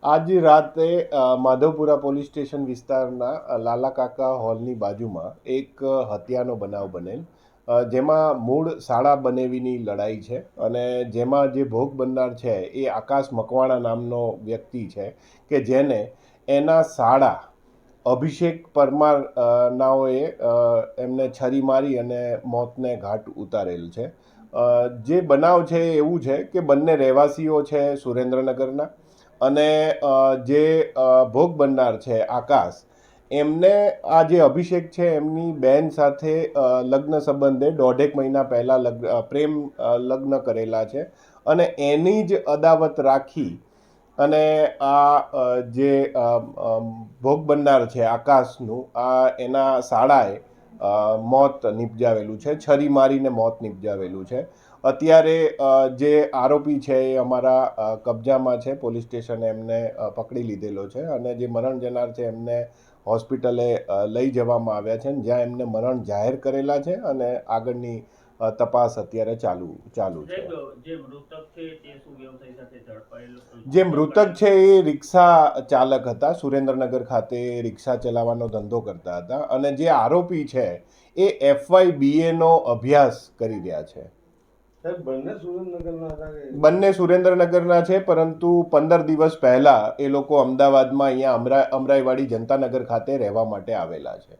આજ રાતે Madhavpura police station વિસ્તારના લાલા કાકા હોલની બાજુમાં એક હત્યાનો બનાવ બનેલ, જેમાં મૂળ શાળા બનેવીની લડાઈ છે અને જેમાં જે ભોગ બનનાર છે એ આકાશ મકવાણા નામનો વ્યક્તિ છે કે જેને એના શાળા અભિષેક પરમાર નાઓએ એમને છરી મારી અને મોતને ઘાટ ઉતારેલ છે. જે બનાવ છે એ એવું છે કે બંને રહેવાસીઓ છે સુરેન્દ્રનગરના અને જે ભોગ બનનાર છે આકાશ, એમને આ જે અભિષેક છે એમની બહેન સાથે લગ્ન સંબંધે 1.5 મહિના પહેલાં પ્રેમ લગ્ન કરેલા છે અને એની જ અદાવત રાખી અને આ જે ભોગ બનનાર છે આકાશનું એના શાળાએ મોત નિપજાવેલું છે, છરી મારીને મોત નિપજાવેલું છે. અત્યારે જે આરોપી છે એ અમારા કબજામાં છે, પોલીસ સ્ટેશને એમને પકડી લીધેલો છે અને જે મરણ જનાર છે એમને હોસ્પિટલે લઈ જવામાં આવ્યા છે, જ્યાં એમને મરણ જાહેર કરેલા છે અને આગળની તપાસ અત્યારે ચાલુ છે. જે મૃતક છે એ રિક્ષા ચાલક હતા, સુરેન્દ્રનગર ખાતે રિક્ષા ચલાવવાનો ધંધો કરતા હતા અને જે આરોપી છે એ FY BA નો અભ્યાસ કરી રહ્યા છે. બંને સુરેન્દ્રનગરના છે, પરંતુ 15 દિવસ પહેલા એ લોકો અમદાવાદમાં અહીંયા અમરાઈવાડી જનતાનગર ખાતે રહેવા માટે આવેલા છે.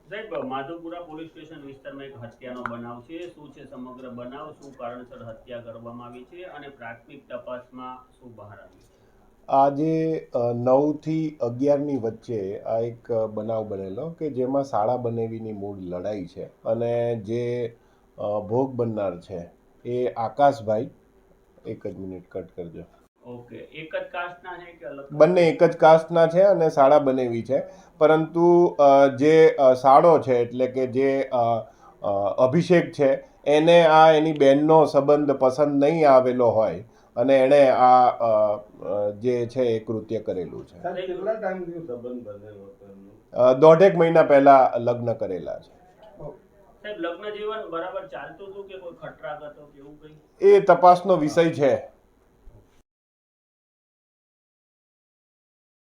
સાહેબ, માધવપુરા પોલીસ સ્ટેશન વિસ્તારમાં એક હત્યાનો બનાવ છે. શું છે સમગ્ર બનાવ, શું કારણસર હત્યા કરવામાં આવી છે અને પ્રાથમિક તપાસમાં શું બહાર આવ્યું છે? આજે 9 થી 11ની વચ્ચે આ એક બનાવ બનેલો કે જેમાં શાળા બનેવીની મૂળ લડાઈ છે અને જે ભોગ બનનાર છે એ આકાશભાઈ, એક જ મિનિટ કટ કરજો. ઓકે, એક જ કાસ્ટના છે કે અલગ? બંને એક જ કાસ્ટના છે અને શાળા બનેવી છે, પરંતુ જે શાળો છે એટલે કે જે અભિષેક છે એને એની બહેનનો સંબંધ પસંદ નહીં આવેલો હોય અને એણે જે છે એ કૃત્ય કરેલું છે. 1.5 મહિના પહેલા લગ્ન કરેલા છે. સાહેબ, લગ્ન જીવન બરાબર ચાલતું હતું કે કોઈ ખટરાગ હતો કે એવું કંઈ? એ તપાસનો વિષય છે.